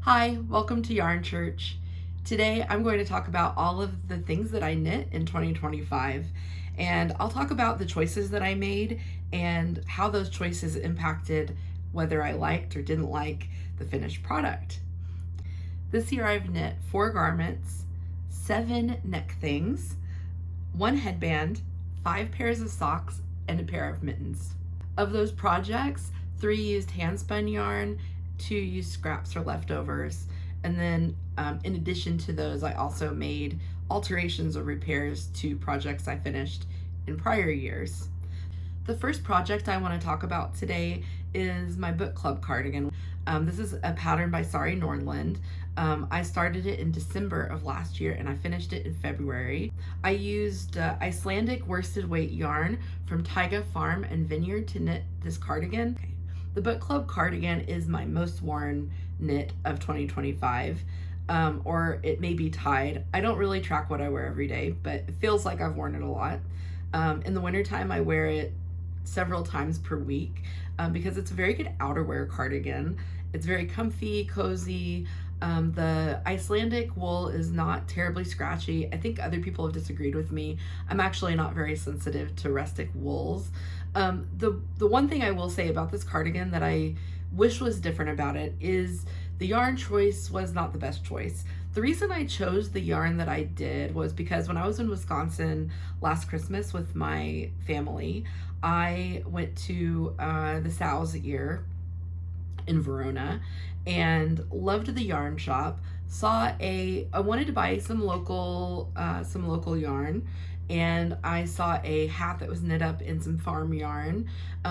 Hi, welcome to Yarn Church. Today I'm going to talk about all of the things that I knit in 2025, and I'll talk about the choices that I made and how those choices impacted whether I liked or didn't like the finished product. This year I've knit 4 garments, 7 neck things, 1 headband, 5 pairs of socks, and a pair of mittens. Of those projects, 3 used hand spun yarn, 2 used scraps or leftovers, and then in addition to those, I also made alterations or repairs to projects I finished in prior years. The first project I want to talk about today is my book club cardigan. This is a pattern by Sari Nordland. I started it in December of last year and I finished it in February. I used Icelandic worsted weight yarn from Taiga Farm and Vineyard to knit this cardigan. The book club cardigan is my most worn knit of 2025, or it may be tied. I don't really track what I wear every day, but it feels like I've worn it a lot. In the wintertime, I wear it several times per week because it's a very good outerwear cardigan. It's very comfy, cozy. The Icelandic wool is not terribly scratchy. I think other people have disagreed with me. I'm actually not very sensitive to rustic wools. The one thing I will say about this cardigan that I wish was different about it is the yarn choice was not the best choice. The reason I chose the yarn that I did was because when I was in Wisconsin last Christmas with my family, I went to the Sow's Ear in Verona and loved the yarn shop. I wanted to buy some local yarn, and I saw a hat that was knit up in some farm yarn.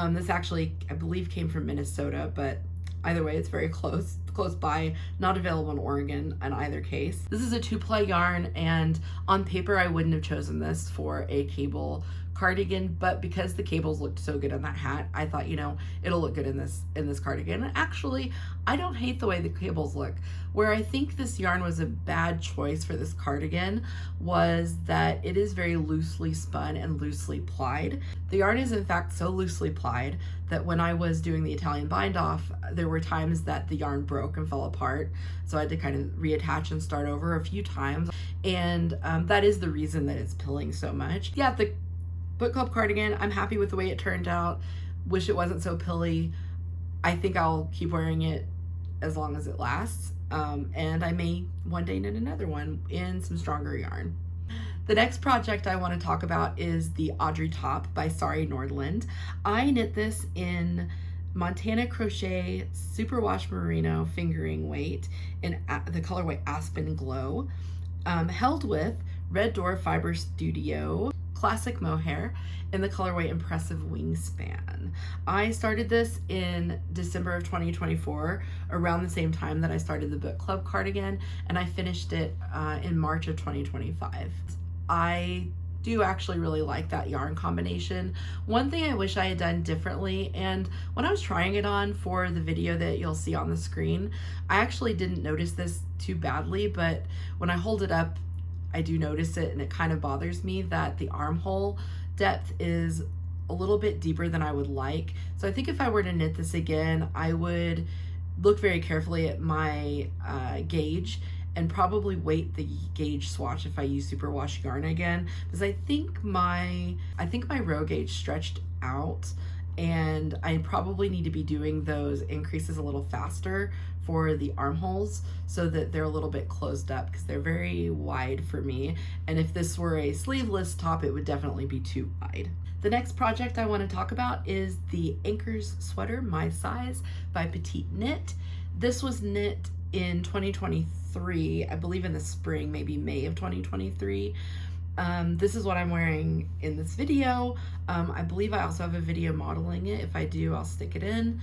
This actually, I believe, came from Minnesota, but either way, it's very close by, not available in Oregon in either case. This is a 2-ply yarn, and on paper, I wouldn't have chosen this for a cable cardigan, but because the cables looked so good on that hat, I thought, it'll look good in this cardigan. And actually, I don't hate the way the cables look. Where I think this yarn was a bad choice for this cardigan was that it is very loosely spun and loosely plied. The yarn is in fact so loosely plied that when I was doing the Italian bind off, there were times that the yarn broke and fell apart. So I had to kind of reattach and start over a few times. And that is the reason that it's pilling so much. Yeah, the book club cardigan, I'm happy with the way it turned out. Wish it wasn't so pilly. I think I'll keep wearing it as long as it lasts. And I may one day knit another one in some stronger yarn. The next project I want to talk about is the Audrey top by Sari Nordland. I knit this in Montana Crochet Superwash Merino fingering weight in the colorway Aspen Glow, held with Red Door Fiber Studio Classic Mohair in the colorway Impressive Wingspan. I started this in December of 2024, around the same time that I started the book club cardigan, and I finished it in March of 2025. I do actually really like that yarn combination. One thing I wish I had done differently, and when I was trying it on for the video that you'll see on the screen, I actually didn't notice this too badly, but when I hold it up, I do notice it, and it kind of bothers me that the armhole depth is a little bit deeper than I would like. So I think if I were to knit this again, I would look very carefully at my gauge and probably weight the gauge swatch if I use superwash yarn again, because I think my row gauge stretched out, and I probably need to be doing those increases a little faster for the armholes so that they're a little bit closed up, because they're very wide for me. And if this were a sleeveless top, it would definitely be too wide. The next project I want to talk about is the Anker's sweater, My Size by Petite Knit. This was knit in 2023, I believe in the spring, maybe May of 2023. This is what I'm wearing in this video. I believe I also have a video modeling it. If I do, I'll stick it in.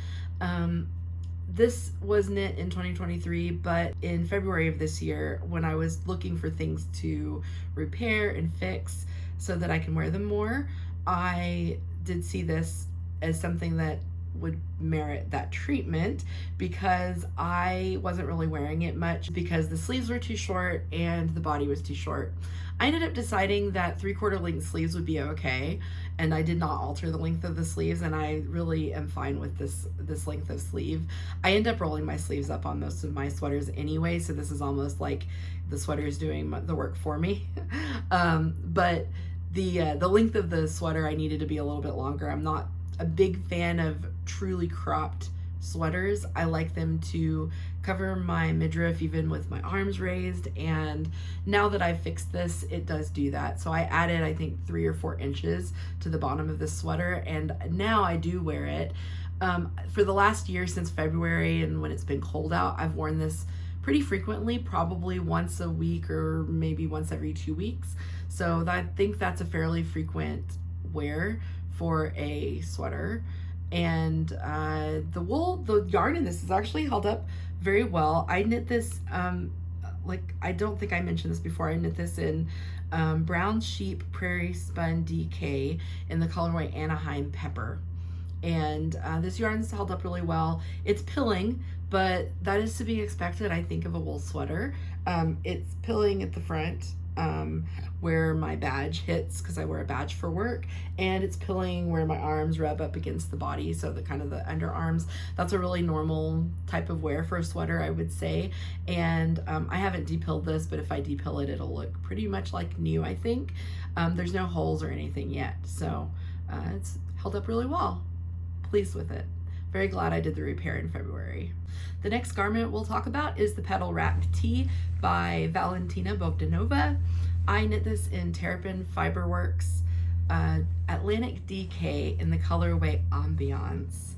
This was knit in 2023, but in February of this year, when I was looking for things to repair and fix so that I can wear them more, I did see this as something that would merit that treatment because I wasn't really wearing it much because the sleeves were too short and the body was too short. I ended up deciding that 3/4 length sleeves would be okay, and I did not alter the length of the sleeves, and I really am fine with this length of sleeve. I end up rolling my sleeves up on most of my sweaters anyway, so this is almost like the sweater is doing the work for me. But the length of the sweater I needed to be a little bit longer. I'm not a big fan of truly cropped sweaters. I like them to cover my midriff even with my arms raised, and now that I've fixed this, it does do that. So I added, I think, 3 or 4 inches to the bottom of this sweater, and now I do wear it. For the last year, since February, and when it's been cold out, I've worn this pretty frequently, probably once a week or maybe once every 2 weeks. So I think that's a fairly frequent wear for a sweater. And the yarn in this is actually held up very well. I knit this, like, I don't think I mentioned this before, I knit this in Brown Sheep Prairie Spun DK in the colorway Anaheim Pepper. And this yarn's held up really well. It's pilling, but that is to be expected, I think, of a wool sweater. It's pilling at the front, where my badge hits, because I wear a badge for work, and it's pilling where my arms rub up against the body, so the kind of the underarms. That's a really normal type of wear for a sweater, I would say. And I haven't depilled this, but if I depill it, it'll look pretty much like new, I think. There's no holes or anything yet, so it's held up really well. Pleased with it. Very glad I did the repair in February. The next garment we'll talk about is the Petal Wrap Tee by Valentina Bogdanova. I knit this in Terrapin Fiberworks Atlantic DK in the colorway Ambiance.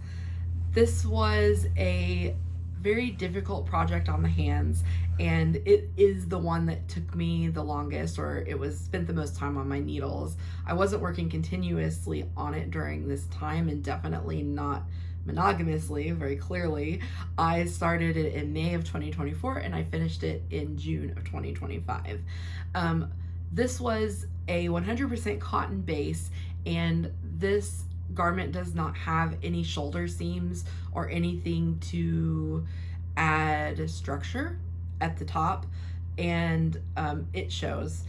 This was a very difficult project on the hands, and it is the one that took me the longest, or it was spent the most time on my needles. I wasn't working continuously on it during this time, and definitely not monogamously, very clearly. I started it in May of 2024 and I finished it in June of 2025. This was a 100% cotton base, and this garment does not have any shoulder seams or anything to add structure at the top, and it shows.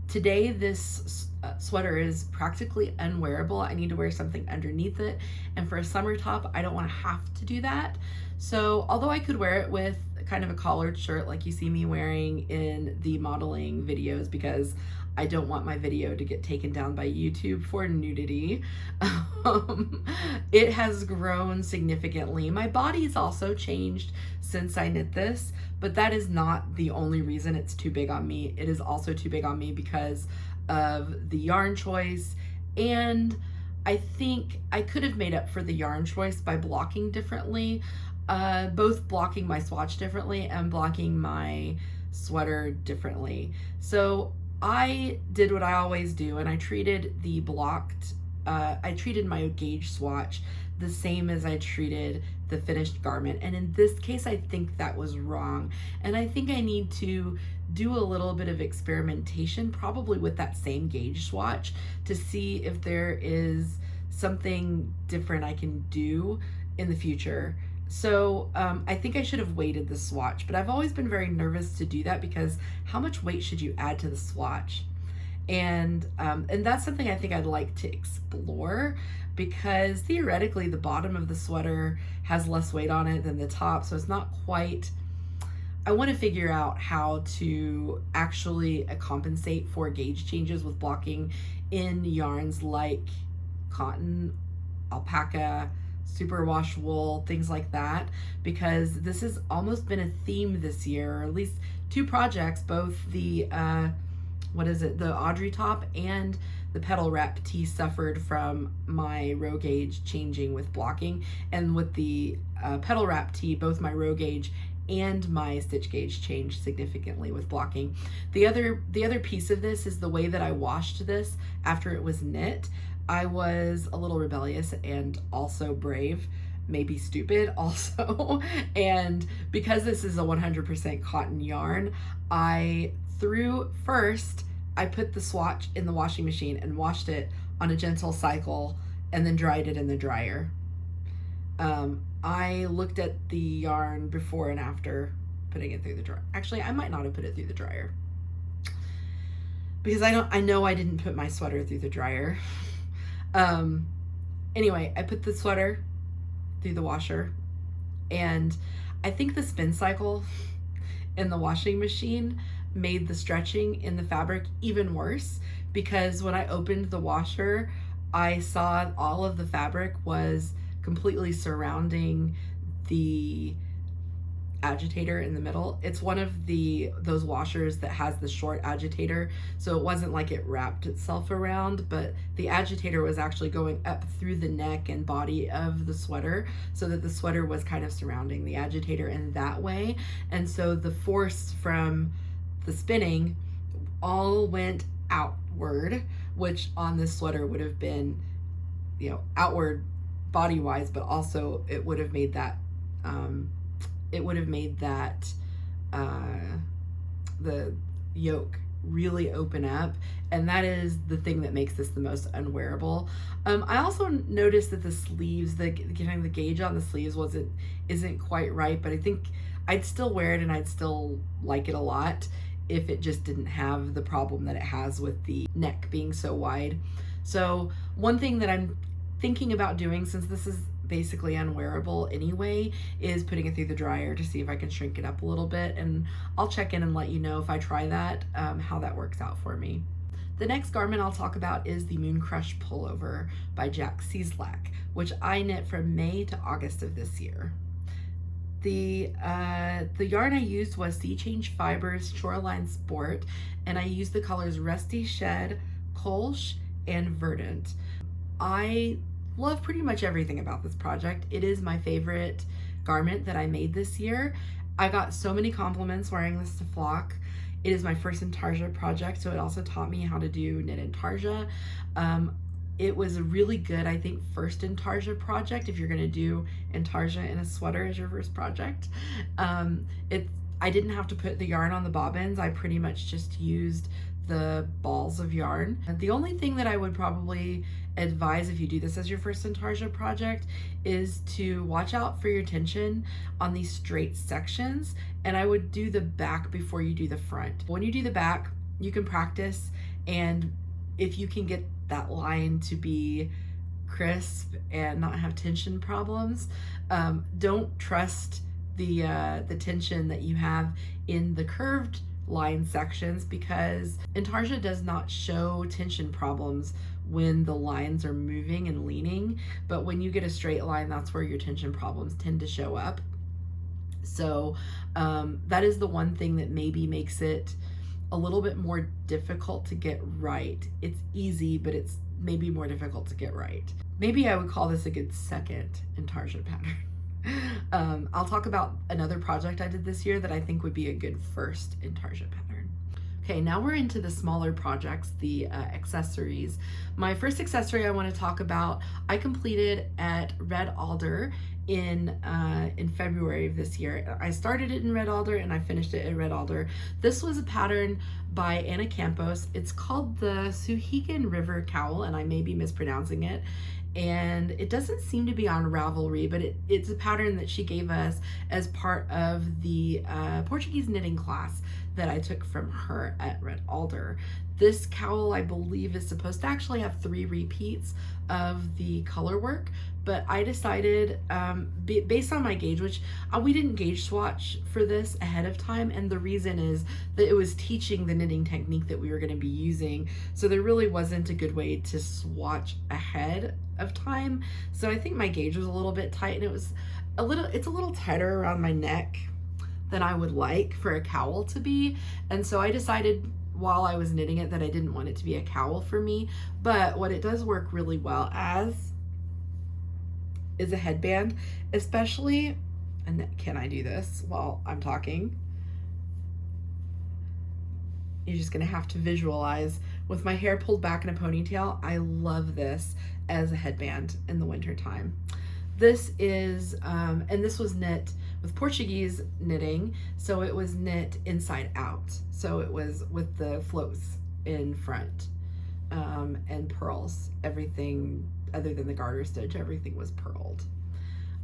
Today this sweater is practically unwearable. I need to wear something underneath it, and for a summer top I don't want to have to do that. So although I could wear it with kind of a collared shirt like you see me wearing in the modeling videos, because I don't want my video to get taken down by YouTube for nudity, it has grown significantly. My body's also changed since I knit this, but that is not the only reason it's too big on me. It is also too big on me because of the yarn choice, and I think I could have made up for the yarn choice by blocking differently, both blocking my swatch differently and blocking my sweater differently. So I did what I always do, and I treated the blocked, I treated my gauge swatch the same as I treated the finished garment. And in this case, I think that was wrong. And I think I need to do a little bit of experimentation, probably with that same gauge swatch, to see if there is something different I can do in the future. So I think I should have weighted the swatch, but I've always been very nervous to do that, because how much weight should you add to the swatch? And that's something I think I'd like to explore, because theoretically the bottom of the sweater has less weight on it than the top, so it's not quite. I want to figure out how to actually compensate for gauge changes with blocking in yarns like cotton, alpaca, superwash wool, things like that, because this has almost been a theme this year, or at least 2 projects, both the the Audrey top and the Petal Wrap Tee suffered from my row gauge changing with blocking, and with the Petal Wrap Tee, both my row gauge and my stitch gauge changed significantly with blocking. The other piece of this is the way that I washed this after it was knit. I was a little rebellious and also brave, maybe stupid also. And because this is a 100% cotton yarn, I put the swatch in the washing machine and washed it on a gentle cycle, and then dried it in the dryer. I looked at the yarn before and after putting it through the dryer. Actually, I might not have put it through the dryer because I know I didn't put my sweater through the dryer. Anyway, I put the sweater through the washer, and I think the spin cycle in the washing machine made the stretching in the fabric even worse, because when I opened the washer, I saw all of the fabric was completely surrounding the agitator in the middle. It's one of those washers that has the short agitator, so it wasn't like it wrapped itself around, but the agitator was actually going up through the neck and body of the sweater, so that the sweater was kind of surrounding the agitator in that way. And so the force from the spinning all went outward, which on this sweater would have been, you know, outward body wise, but also it would have made that the yoke really open up, and that is the thing that makes this the most unwearable. I also noticed that the sleeves, the gauge on the sleeves isn't quite right, but I think I'd still wear it and I'd still like it a lot if it just didn't have the problem that it has with the neck being so wide. So one thing that I'm thinking about doing, since this is basically unwearable anyway, is putting it through the dryer to see if I can shrink it up a little bit, and I'll check in and let you know if I try that, how that works out for me. The next garment I'll talk about is the Mooncrush Pullover by Jack Cieslak, which I knit from May to August of this year. The yarn I used was Sea Change Fibers Shoreline Sport, and I used the colors Rusty Shed, Kolsch, and Verdant. I love pretty much everything about this project. It is my favorite garment that I made this year. I got so many compliments wearing this to flock. It is my first intarsia project, so it also taught me how to do knit intarsia. It was a really good, I think, first intarsia project if you're gonna do intarsia in a sweater as your first project. I didn't have to put the yarn on the bobbins. I pretty much just used the balls of yarn. The only thing that I would probably advise if you do this as your first intarsia project is to watch out for your tension on these straight sections, and I would do the back before you do the front. When you do the back, you can practice, and if you can get that line to be crisp and not have tension problems, don't trust the tension that you have in the curved line sections, because intarsia does not show tension problems when the lines are moving and leaning, but when you get a straight line, that's where your tension problems tend to show up. So that is the one thing that maybe makes it a little bit more difficult to get right. It's easy, but it's maybe more difficult to get right. Maybe I would call this a good second intarsia pattern. I'll talk about another project I did this year that I think would be a good first intarsia pattern. Okay, now we're into the smaller projects, the accessories. My first accessory I want to talk about, I completed at Red Alder in February of this year. I started it in Red Alder and I finished it at Red Alder. This was a pattern by Anna Campos. It's called the Souhegan River Cowl, and I may be mispronouncing it. And it doesn't seem to be on Ravelry, but it's a pattern that she gave us as part of the Portuguese knitting class that I took from her at Red Alder. This cowl, I believe, is supposed to actually have 3 repeats of the color work, but I decided, based on my gauge, which we didn't gauge swatch for this ahead of time, and the reason is that it was teaching the knitting technique that we were going to be using, so there really wasn't a good way to swatch ahead of time. So I think my gauge was a little bit tight, and it's a little tighter around my neck than I would like for a cowl to be, and so I decided while I was knitting it that I didn't want it to be a cowl for me. But what it does work really well as is a headband, especially, and can I do this while I'm talking? You're just gonna have to visualize with my hair pulled back in a ponytail. I love this as a headband in the winter time. This is, and this was knit with Portuguese knitting, so it was knit inside out. So it was with the floats in front and pearls. Everything other than the garter stitch, everything was purled.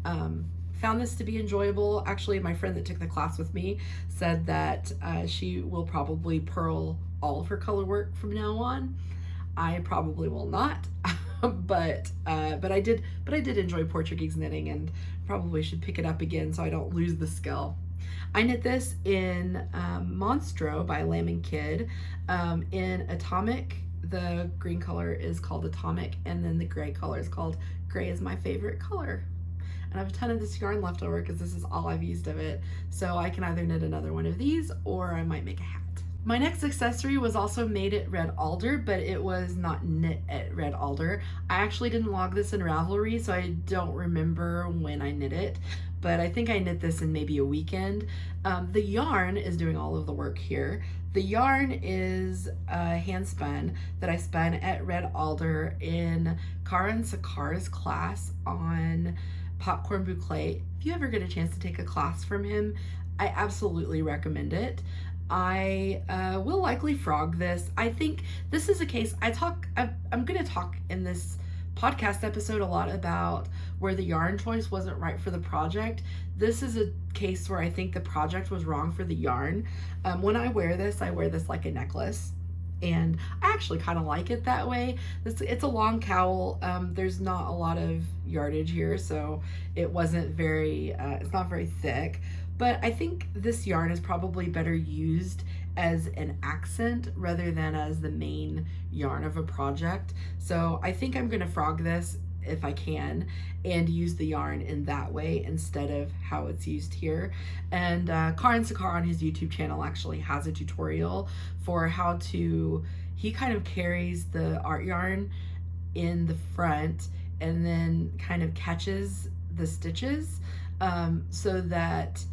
Found this to be enjoyable. Actually, my friend that took the class with me said that she will probably purl all of her color work from now on. I probably will not, but I did enjoy Portuguese knitting, and probably should pick it up again so I don't lose the skill. I knit this in Monstro by Lamb & Kid in Atomic. The green color is called Atomic, and then the gray color is called Gray is My Favorite Color. And I have a ton of this yarn left over because this is all I've used of it. So I can either knit another one of these, or I might make a hat. My next accessory was also made at Red Alder, but it was not knit at Red Alder. I actually didn't log this in Ravelry, so I don't remember when I knit it, but I think I knit this in maybe a weekend. The yarn is doing all of the work here. The yarn is hand spun that I spun at Red Alder in Karan Sakar's class on Popcorn Boucle. If you ever get a chance to take a class from him, I absolutely recommend it. I will likely frog this. I think this is a case I'm going to talk in this podcast episode a lot about where the yarn choice wasn't right for the project. This is a case where I think the project was wrong for the yarn. When I wear this like a necklace, and I actually kind of like it that way. It's a long cowl. There's not a lot of yardage here, so it wasn't very, it's not very thick. But I think this yarn is probably better used as an accent rather than as the main yarn of a project. So I think I'm gonna frog this if I can and use the yarn in that way instead of how it's used here. And Karan Sakar on his YouTube channel actually has a tutorial for how to, he kind of carries the art yarn in the front and then kind of catches the stitches so that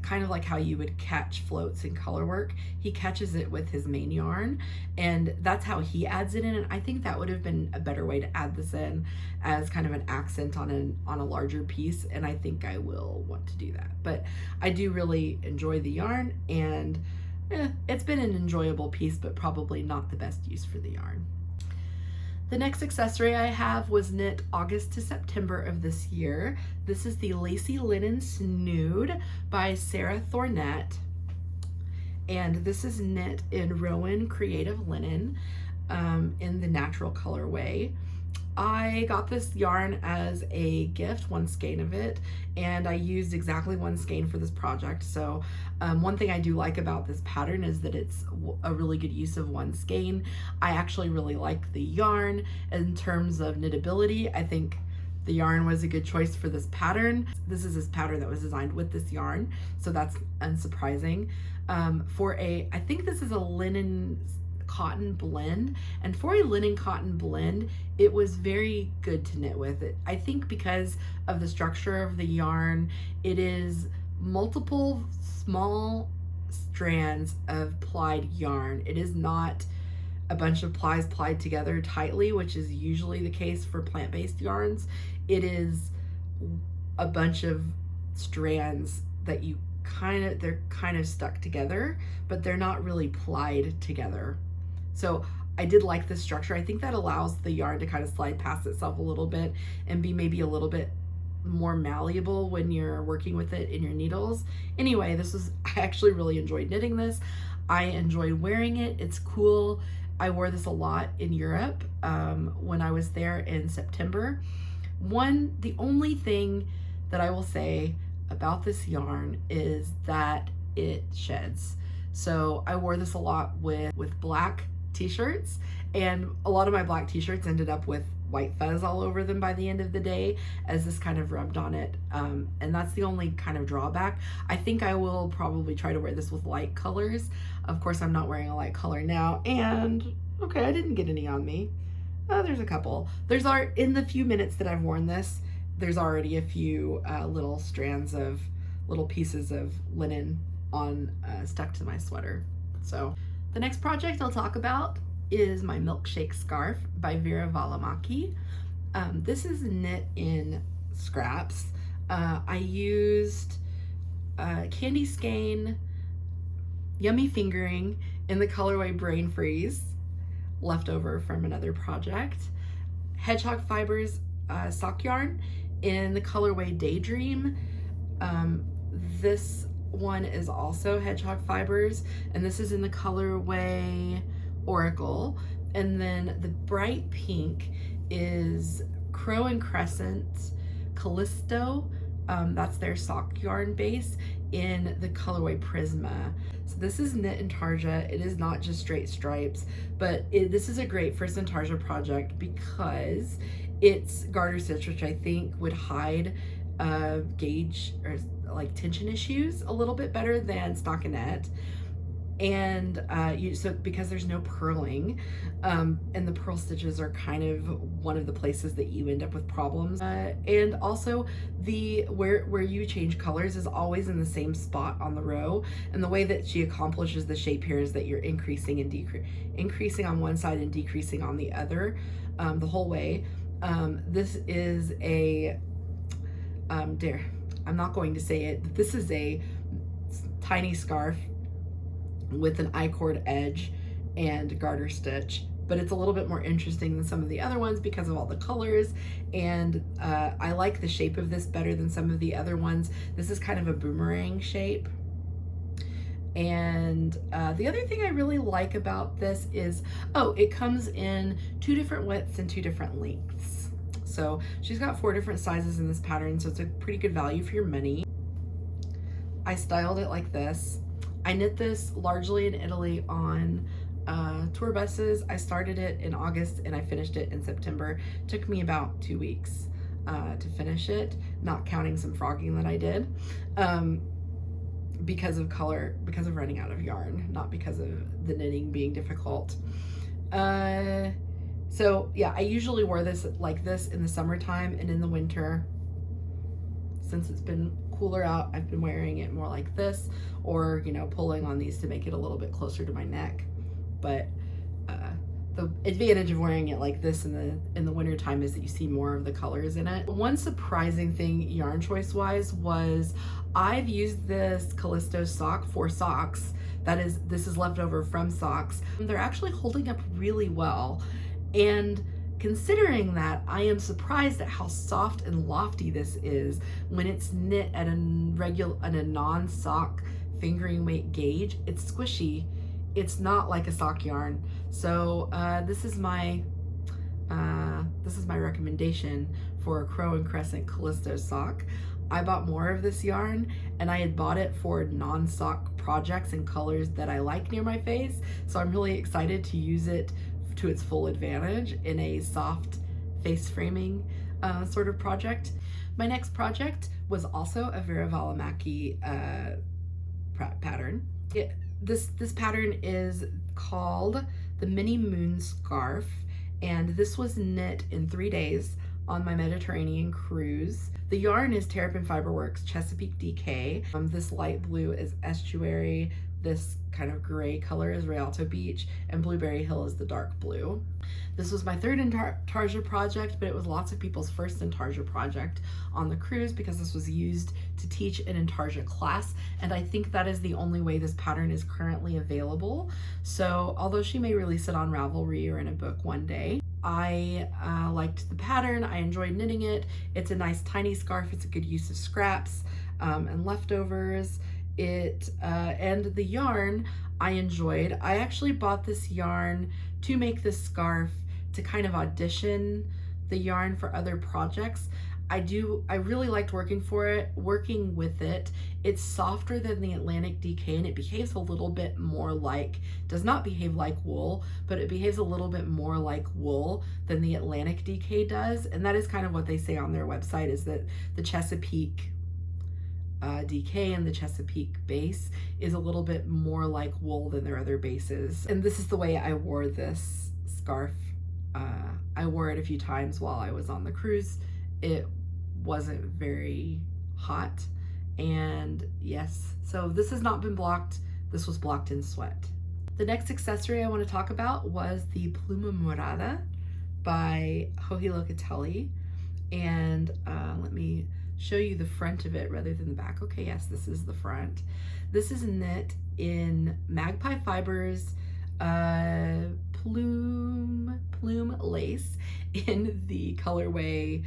kind of like how you would catch floats in color work, he catches it with his main yarn, and that's how he adds it in. And I think that would have been a better way to add this in as kind of an accent on a larger piece, and I think I will want to do that. But I do really enjoy the yarn, and it's been an enjoyable piece, but probably not the best use for the yarn. The next accessory I have was knit August to September of this year. This is the Lacy Linen Snood by Sarah Thornett. And this is knit in Rowan Creative Linen in the natural colorway. I got this yarn as a gift, one skein of it, and I used exactly one skein for this project. So one thing I do like about this pattern is that it's a really good use of one skein. I actually really like the yarn in terms of knittability. I think the yarn was a good choice for this pattern. This is this pattern that was designed with this yarn, so that's unsurprising. I think this is a linen cotton blend, and for a linen cotton blend, it was very good to knit with it. I think because of the structure of the yarn, it is multiple small strands of plied yarn. It is not a bunch of plies plied together tightly, which is usually the case for plant-based yarns. It is a bunch of strands that they're kind of stuck together, but they're not really plied together. So I did like this structure. I think that allows the yarn to kind of slide past itself a little bit and be maybe a little bit more malleable when you're working with it in your needles. Anyway, I actually really enjoyed knitting this. I enjoyed wearing it. It's cool. I wore this a lot in Europe when I was there in September. The only thing that I will say about this yarn is that it sheds. So I wore this a lot with black t-shirts, and a lot of my black t-shirts ended up with white fuzz all over them by the end of the day as this kind of rubbed on it, and that's the only kind of drawback. I think I will probably try to wear this with light colors. Of course, I'm not wearing a light color now, and okay, I didn't get any on me. There's a couple. In the few minutes that I've worn this, there's already a few little strands of little pieces of linen on stuck to my sweater. So the next project I'll talk about is my Milkshake Scarf by Vera Valimaki. This is knit in scraps. I used Candy Skein Yummy Fingering in the colorway Brain Freeze, left over from another project, Hedgehog Fibers sock yarn in the colorway Daydream. This one is also hedgehog fibers, and this is in the colorway Oracle. And then the bright pink is Crow and Crescent Callisto. That's their sock yarn base in the colorway Prisma. So this is knit intarsia. It is not just straight stripes, but this is a great first intarsia project because it's garter stitch, which I think would hide gauge or like tension issues a little bit better than stockinette. And so because there's no purling, and the purl stitches are kind of one of the places that you end up with problems. And also where you change colors is always in the same spot on the row. And the way that she accomplishes the shape here is that you're increasing and increasing on one side and decreasing on the other, the whole way. This is a, I'm not going to say it, but this is a tiny scarf with an I-cord edge and garter stitch, but it's a little bit more interesting than some of the other ones because of all the colors, and I like the shape of this better than some of the other ones. This is kind of a boomerang shape. And the other thing I really like about this is, it comes in 2 different widths and 2 different lengths. So she's got 4 different sizes in this pattern, so it's a pretty good value for your money. I styled it like this. I knit this largely in Italy on tour buses. I started it in August and I finished it in September. It took me about 2 weeks to finish it, not counting some frogging that I did, because of running out of yarn, not because of the knitting being difficult. So yeah, I usually wear this like this in the summertime, and in the winter, since it's been cooler out, I've been wearing it more like this, or pulling on these to make it a little bit closer to my neck. But the advantage of wearing it like this in the winter time is that you see more of the colors in it. One surprising thing yarn choice wise was I've used this Callisto sock for socks. This is leftover from socks. They're actually holding up really well, and considering that, I am surprised at how soft and lofty this is when it's knit at a non-sock fingering weight gauge. It's squishy. It's not like a sock yarn. So this is my recommendation for a Crow and Crescent Callisto sock. I bought more of this yarn, and I had bought it for non-sock projects and colors that I like near my face. So I'm really excited to use it to its full advantage in a soft face framing sort of project. My next project was also a Vera Valimaki pattern. This pattern is called the Mini Moon Scarf, and this was knit in 3 days on my Mediterranean cruise. The yarn is Terrapin Fiberworks Chesapeake DK. This light blue is Estuary. This kind of gray color is Rialto Beach, and Blueberry Hill is the dark blue. This was my 3rd intarsia project, but it was lots of people's 1st intarsia project on the cruise because this was used to teach an intarsia class, and I think that is the only way this pattern is currently available. So although she may release it on Ravelry or in a book one day, I liked the pattern. I enjoyed knitting it. It's a nice tiny scarf. It's a good use of scraps and leftovers. And the yarn I enjoyed. I actually bought this yarn to make this scarf to kind of audition the yarn for other projects. I really liked working with it. It's softer than the Atlantic DK, and it behaves a little bit more like, does not behave like wool, but it behaves a little bit more like wool than the Atlantic DK does. And that is kind of what they say on their website, is that the Chesapeake DK and the Chesapeake base is a little bit more like wool than their other bases. And this is the way I wore this scarf. I wore it a few times while I was on the cruise. It wasn't very hot, and yes, so this has not been blocked. This was blocked in sweat. The next accessory I want to talk about was the Pluma Morada by Joji Locatelli, and let me show you the front of it rather than the back. Okay, yes, this is the front. This is knit in Magpie Fibers plume lace in the colorway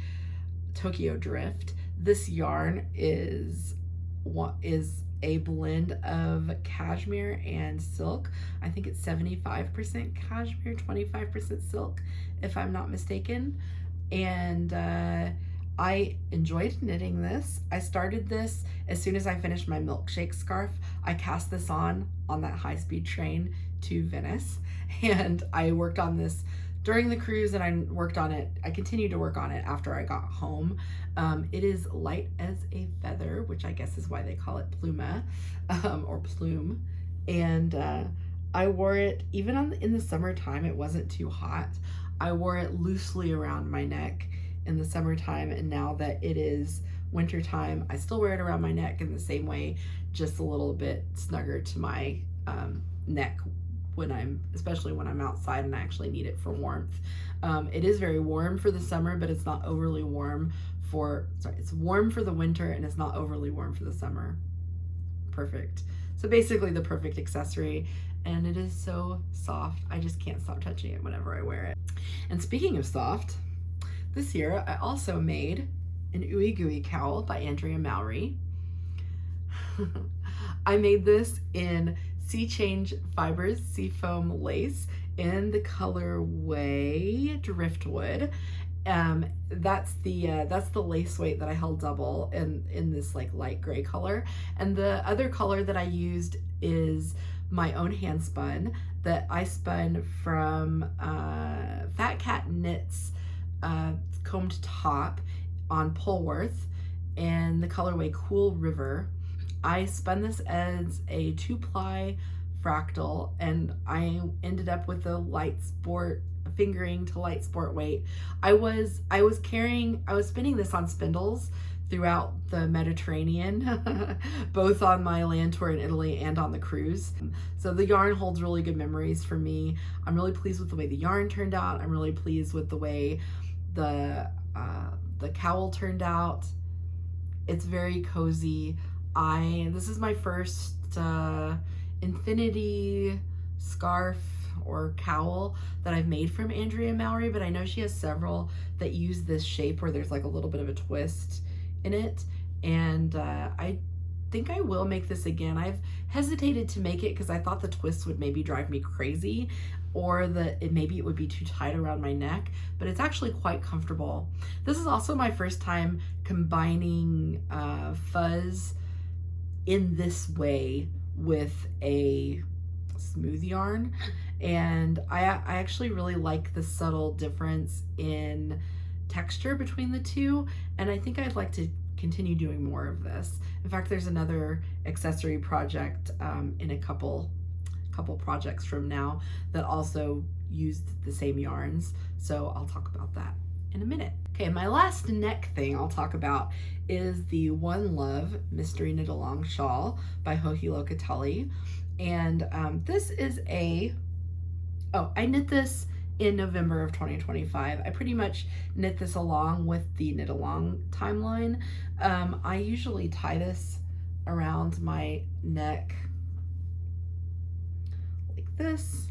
Tokyo Drift. This yarn is a blend of cashmere and silk. I think it's 75% cashmere, 25% silk, if I'm not mistaken. And I enjoyed knitting this. I started this as soon as I finished my Milkshake Scarf. I cast this on that high-speed train to Venice, and I worked on this during the cruise, and I continued to work on it after I got home. It is light as a feather, which I guess is why they call it Pluma, or plume. And I wore it even in the summertime. It wasn't too hot. I wore it loosely around my neck in the summertime, and now that it is wintertime, I still wear it around my neck in the same way, just a little bit snugger to my neck especially when I'm outside and I actually need it for warmth. It is very warm for the summer, but it's not overly warm it's warm for the winter and it's not overly warm for the summer. Perfect. So basically the perfect accessory, and it is so soft. I just can't stop touching it whenever I wear it. And speaking of soft, this year I also made an Ooey Gooey cowl by Andrea Mowry. I made this in Sea Change Fibers Seafoam Lace in the colorway Driftwood. That's the lace weight that I held double in this like light gray color. And the other color that I used is my own hand spun that I spun from Fat Cat Knits combed top on Polworth in the colorway Cool River. I spun this as a 2-ply fractal, and I ended up with a light sport fingering to light sport weight. I was spinning this on spindles throughout the Mediterranean, both on my land tour in Italy and on the cruise. So the yarn holds really good memories for me. I'm really pleased with the way the yarn turned out. I'm really pleased with the way the cowl turned out. It's very cozy. This is my first infinity scarf or cowl that I've made from Andrea Mowry, but I know she has several that use this shape where there's like a little bit of a twist in it, and I think I will make this again. I've hesitated to make it because I thought the twist would maybe drive me crazy, or maybe it would be too tight around my neck, but it's actually quite comfortable. This is also my first time combining fuzz in this way with a smooth yarn, and I actually really like the subtle difference in texture between the two, and I think I'd like to continue doing more of this. In fact, there's another accessory project in a couple projects from now that also used the same yarns, so I'll talk about that in a minute. Okay, my last neck thing I'll talk about is the One Love Mystery Knit Along Shawl by Joji Locatelli. And this is I knit this in November of 2025. I pretty much knit this along with the knit along timeline. I usually tie this around my neck like this.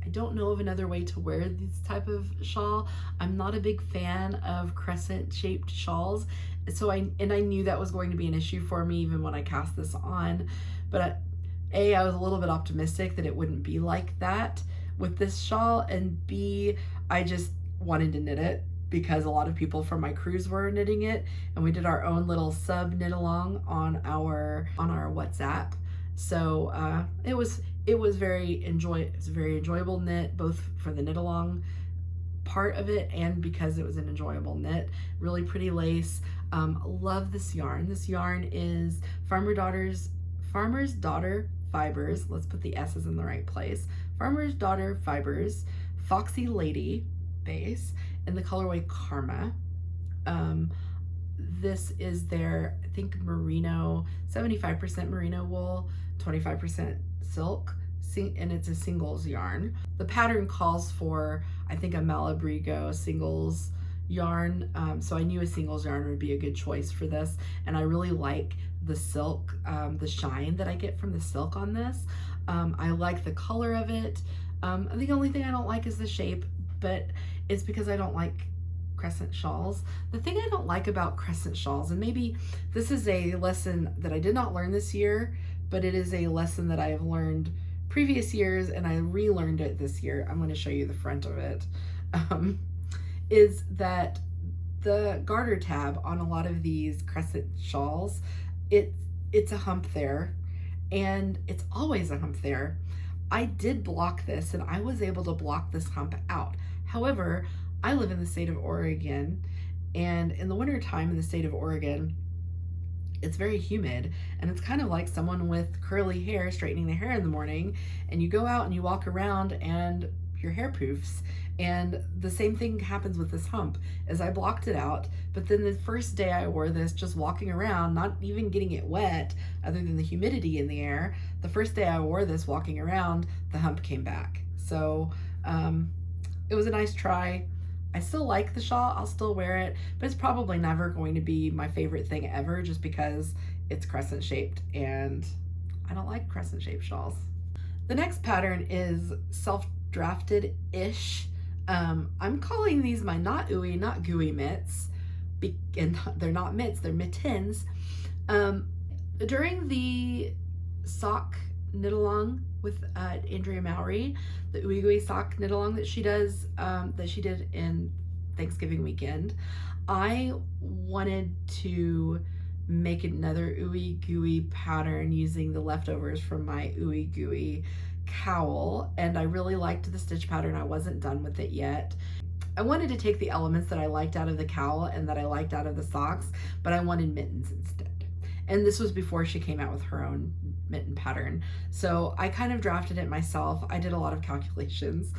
I don't know of another way to wear this type of shawl. I'm not a big fan of crescent shaped shawls, so I knew that was going to be an issue for me even when I cast this on, but I was a little bit optimistic that it wouldn't be like that with this shawl, and B, I just wanted to knit it because a lot of people from my cruise were knitting it, and we did our own little sub knit along on our WhatsApp. So it was very enjoyable knit, both for the knit along part of it and because it was an enjoyable knit. Really pretty lace. Love this yarn. This yarn is Farmer's Daughter Fibers. Let's put the S's in the right place. Farmer's Daughter Fibers, Foxy Lady base in the colorway Karma. This is their, I think, merino, 75% merino wool, 25% silk, and it's a singles yarn. The pattern calls for, I think, a Malabrigo singles yarn, so I knew a singles yarn would be a good choice for this, and I really like the silk, the shine that I get from the silk on this. I like the color of it. The only thing I don't like is the shape, but it's because I don't like crescent shawls. The thing I don't like about crescent shawls, and maybe this is a lesson that I did not learn this year, but it is a lesson that I have learned previous years and I relearned it this year. I'm going to show you the front of it. Is that the garter tab on a lot of these crescent shawls, it's a hump there, and it's always a hump there. I did block this and I was able to block this hump out. However, I live in the state of Oregon, and in the winter time in the state of Oregon, it's very humid, and it's kind of like someone with curly hair straightening their hair in the morning, and you go out and you walk around and your hair poofs. And the same thing happens with this hump, as I blocked it out, but then the first day I wore this, just walking around, not even getting it wet other than the humidity in the air, the first day I wore this walking around, the hump came back. So it was a nice try. I still like the shawl, I'll still wear it, but it's probably never going to be my favorite thing ever, just because it's crescent shaped and I don't like crescent shaped shawls. The next pattern is self-drafted-ish. I'm calling these my not Ooey, not Gooey mitts, and they're not mitts, they're mittens. During the sock knit along with Andrea Mowry, the Ooey Gooey sock knit along that she does, that she did in Thanksgiving weekend, I wanted to make another Ooey Gooey pattern using the leftovers from my Ooey Gooey cowl, and I really liked the stitch pattern. I wasn't done with it yet. I wanted to take the elements that I liked out of the cowl and that I liked out of the socks, but I wanted mittens instead. And this was before she came out with her own mitten pattern. So I kind of drafted it myself. I did a lot of calculations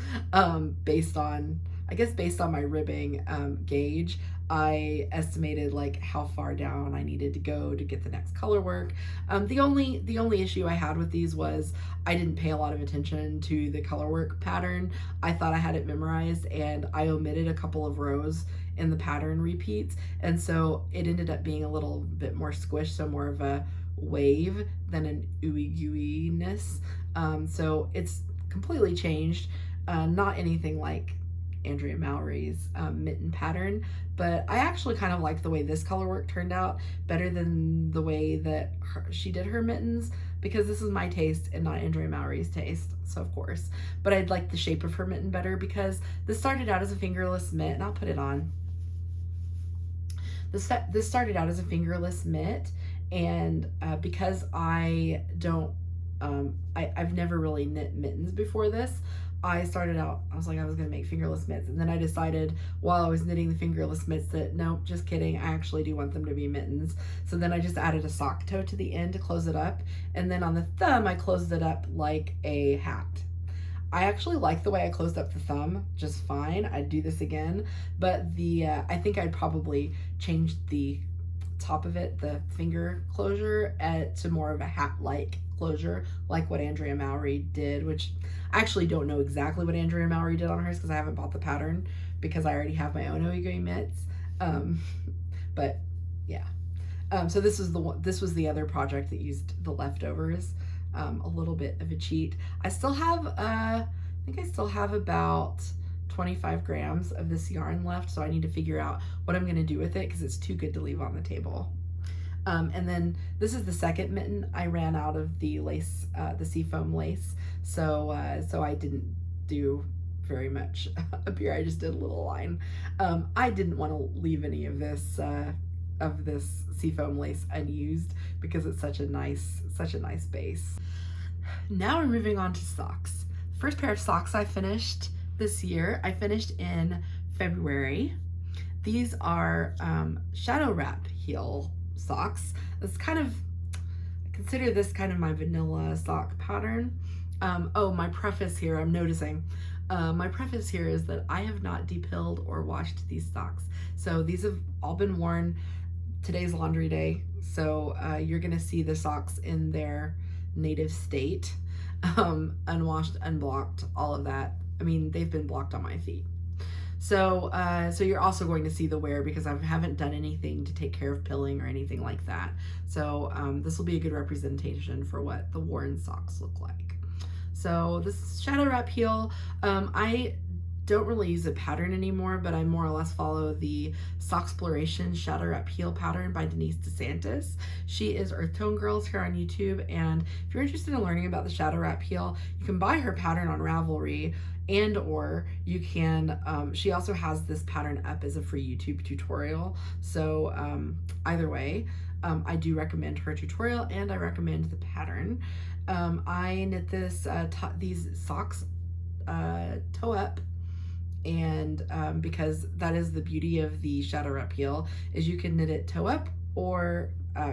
based on my ribbing gauge. I estimated like how far down I needed to go to get the next color work. The only issue I had with these was I didn't pay a lot of attention to the color work pattern. I thought I had it memorized, and I omitted a couple of rows in the pattern repeats, and so it ended up being a little bit more squished, so more of a wave than an ooey gooey-ness. So it's completely changed. Not anything like Andrea Mowry's mitten pattern, but I actually kind of like the way this color work turned out better than the way that she did her mittens, because this is my taste and not Andrea Mowry's taste, so of course. But I'd like the shape of her mitten better, because this started out as a fingerless mitt, and I'll put it on. This started out as a fingerless mitt, and because I don't, I've never really knit mittens before this, I started out, I was like, I was going to make fingerless mitts, and then I decided while I was knitting the fingerless mitts that nope, just kidding, I actually do want them to be mittens. So then I just added a sock toe to the end to close it up, and then on the thumb I closed it up like a hat. I actually like the way I closed up the thumb just fine. I'd do this again, but I think I'd probably change the top of it, the finger closure, to more of a hat-like closure, like what Andrea Mowry did, which I actually don't know exactly what Andrea Mowry did on hers because I haven't bought the pattern, because I already have my own Ooey Gooey mitts. But yeah, so this was the other project that used the leftovers. A little bit of a cheat. I still have I think I still have about 25 grams of this yarn left, so I need to figure out what I'm going to do with it because it's too good to leave on the table. And then this is the second mitten. I ran out of the lace, the seafoam lace, so I didn't do very much up here. I just did a little line. I didn't want to leave any of this seafoam lace unused because it's such a nice base. Now we're moving on to socks. First pair of socks I finished this year, I finished in February. These are shadow wrapped heel socks. It's kind of, I consider this kind of my vanilla sock pattern. Oh, my preface here, I'm noticing. My preface here is that I have not depilled or washed these socks. So these have all been worn. Today's laundry day, so you're gonna see the socks in their native state, unwashed, unblocked, all of that. I mean, they've been blocked on my feet. So you're also going to see the wear because I haven't done anything to take care of pilling or anything like that. So this will be a good representation for what the worn socks look like. So this shadow wrap heel, I don't really use a pattern anymore, but I more or less follow the Soxploration Shadow Wrap Heel pattern by Denise DeSantis. She is Earth Tone Girls here on YouTube, and if you're interested in learning about the Shadow Wrap Heel, you can buy her pattern on Ravelry, and or you can, she also has this pattern up as a free YouTube tutorial. So either way, I do recommend her tutorial and I recommend the pattern. I knit these socks toe up, and because that is the beauty of the Shadow Wrap Heel, is you can knit it toe up or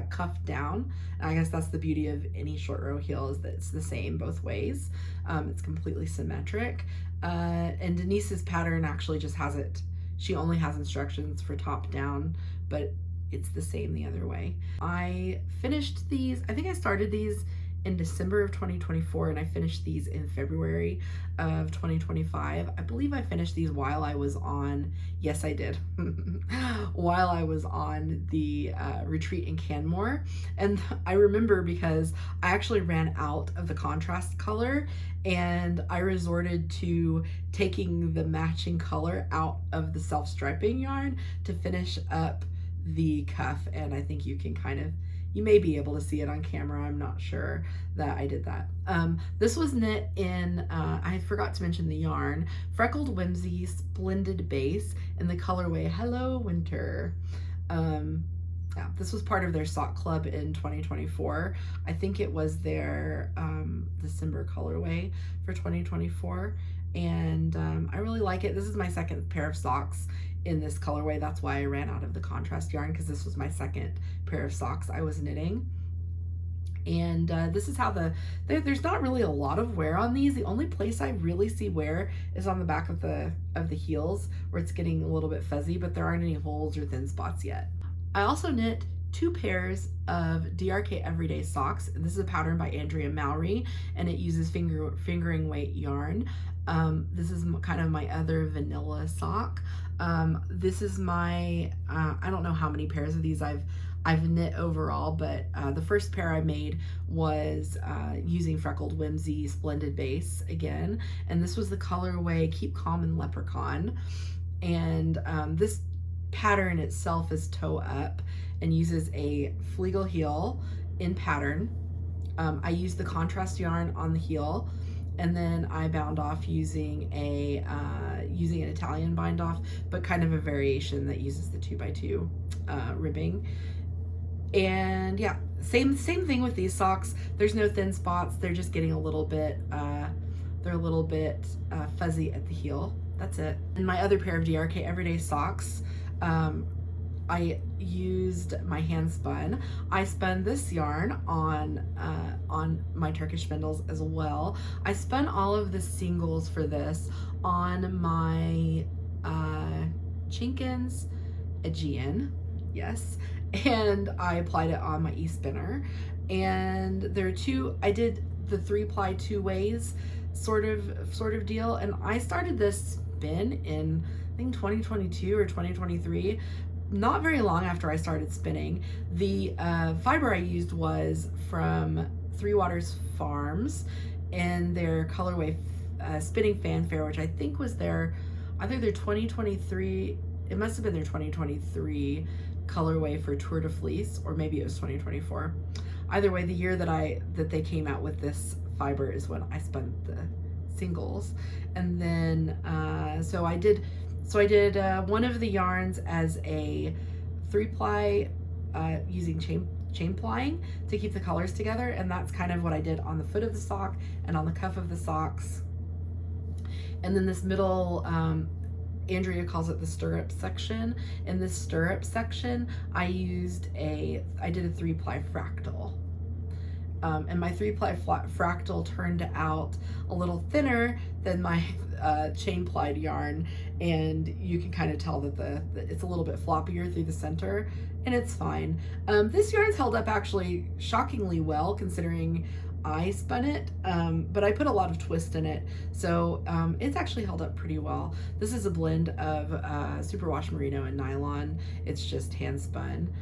cuff down. And I guess that's the beauty of any short row heel, is that it's the same both ways. It's completely symmetric. And Denise's pattern actually just has it, she only has instructions for top down, but it's the same the other way. I finished these, I think I started these in December of 2024, and I finished these in February of 2025. I believe I finished these while I was on, yes I did, while I was on the retreat in Canmore. And I remember because I actually ran out of the contrast color, and I resorted to taking the matching color out of the self-striping yarn to finish up the cuff. And I think you can kind of, you may be able to see it on camera. I'm not sure that I did that. This was knit in, I forgot to mention the yarn, Freckled Whimsy Splendid Base in the colorway Hello Winter. Yeah, this was part of their sock club in 2024. I think it was their December colorway for 2024. And I really like it. This is my second pair of socks in this colorway. That's why I ran out of the contrast yarn, because this was my second pair of socks I was knitting. And this is how there's not really a lot of wear on these. The only place I really see wear is on the back of the heels, where it's getting a little bit fuzzy, but there aren't any holes or thin spots yet. I also knit 2 pairs of DRK Everyday socks. This is a pattern by Andrea Mowry, and it uses fingering weight yarn. This is kind of my other vanilla sock. This is my, I don't know how many pairs of these I've knit overall, but the first pair I made was using Freckled Whimsy Splendid Base again, and this was the colorway Keep Calm and Leprechaun. And this pattern itself is toe up and uses a Flegel heel in pattern. I used the contrast yarn on the heel, and then I bound off using an Italian bind off, but kind of a variation that uses the 2x2 ribbing. And yeah, same thing with these socks. There's no thin spots. They're just getting a little bit fuzzy at the heel. That's it. And my other pair of DRK Everyday socks, I used my hand spun. I spun this yarn on my Turkish spindles as well. I spun all of the singles for this on my Chinkins Aegean, yes, and I applied it on my e-spinner. And there are two, I did the 3-ply 2 ways sort of deal, and I started this spin in I think 2022 or 2023, not very long after I started spinning. The fiber I used was from Three Waters Farms and their colorway Spinning Fanfare, which I think was either their 2023, it must have been their 2023 colorway for Tour de Fleece, or maybe it was 2024. Either way, the year that they came out with this fiber is when I spun the singles. And then so I did one of the yarns as a 3-ply using chain plying to keep the colors together, and that's kind of what I did on the foot of the sock and on the cuff of the socks. And then this middle, Andrea calls it the stirrup section. In this stirrup section, I did a 3-ply fractal. And my 3-ply fractal turned out a little thinner than my chain plied yarn, and you can kind of tell that it's a little bit floppier through the center, and it's fine. This yarn's held up actually shockingly well considering I spun it, but I put a lot of twist in it, so it's actually held up pretty well. This is a blend of superwash merino and nylon. It's just hand spun.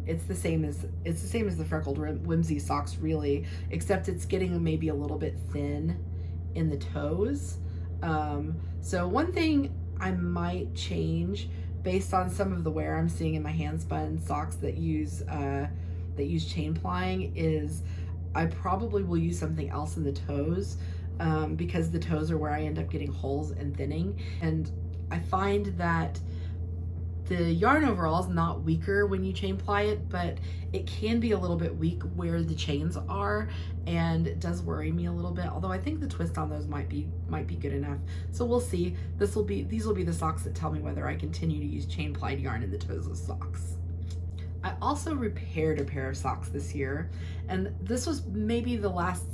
It's the same as the Freckled Whimsy socks, really, except it's getting maybe a little bit thin in the toes. So one thing I might change based on some of the wear I'm seeing in my hand spun socks that use chain plying is I probably will use something else in the toes, because the toes are where I end up getting holes and thinning. And I find that the yarn overall is not weaker when you chain ply it, but it can be a little bit weak where the chains are, and it does worry me a little bit. Although I think the twist on those might be good enough. So we'll see. These will be the socks that tell me whether I continue to use chain plied yarn in the toes of socks. I also repaired a pair of socks this year, and this was maybe the last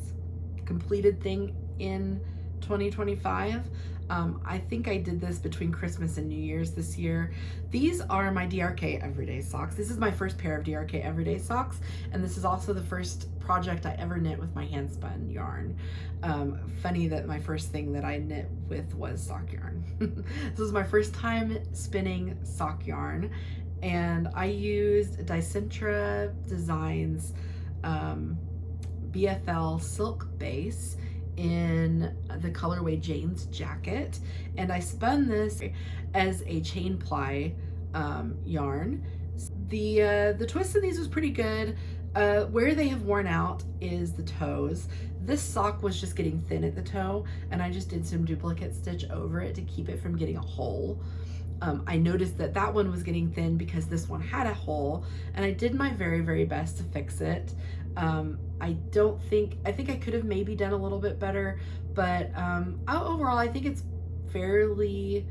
completed thing in 2025. I think I did this between Christmas and New Year's this year. These are my DRK Everyday socks. This is my first pair of DRK Everyday socks, and this is also the first project I ever knit with my hand spun yarn. Funny that my first thing that I knit with was sock yarn. This was my first time spinning sock yarn, and I used Dicentra Designs BFL silk base in the colorway Jane's Jacket, and I spun this as a chain ply yarn. The twist in these was pretty good. Where they have worn out is the toes. This sock was just getting thin at the toe, and I just did some duplicate stitch over it to keep it from getting a hole. I noticed that that one was getting thin because this one had a hole, and I did my very, very best to fix it. I think I could have maybe done a little bit better, but overall I think it's fairly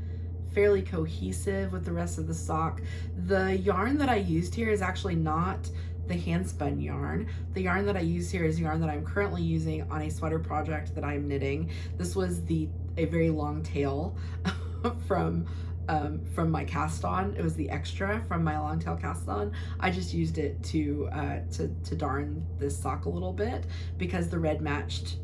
cohesive with the rest of the sock. The yarn that I used here is actually not the hand spun yarn. The yarn that I use here is yarn that I'm currently using on a sweater project that I'm knitting. This was a very long tail from my cast on. It was the extra from my long tail cast on. I just used it to darn this sock a little bit because the red matched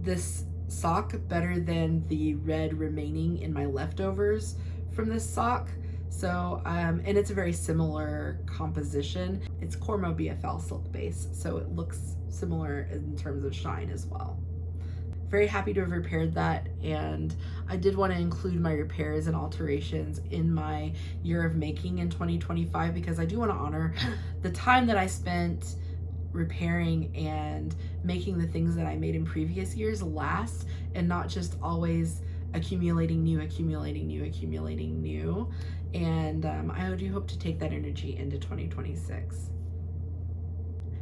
this sock better than the red remaining in my leftovers from this sock. So and it's a very similar composition. It's Cormo BFL silk base, so it looks similar in terms of shine as well. Very happy to have repaired that, and I did want to include my repairs and alterations in my year of making in 2025 because I do want to honor the time that I spent repairing and making the things that I made in previous years last, and not just always accumulating new. And I do hope to take that energy into 2026.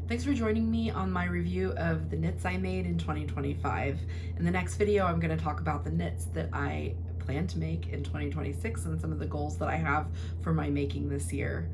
Thanks for joining me on my review of the knits I made in 2025. In the next video, I'm going to talk about the knits that I plan to make in 2026 and some of the goals that I have for my making this year.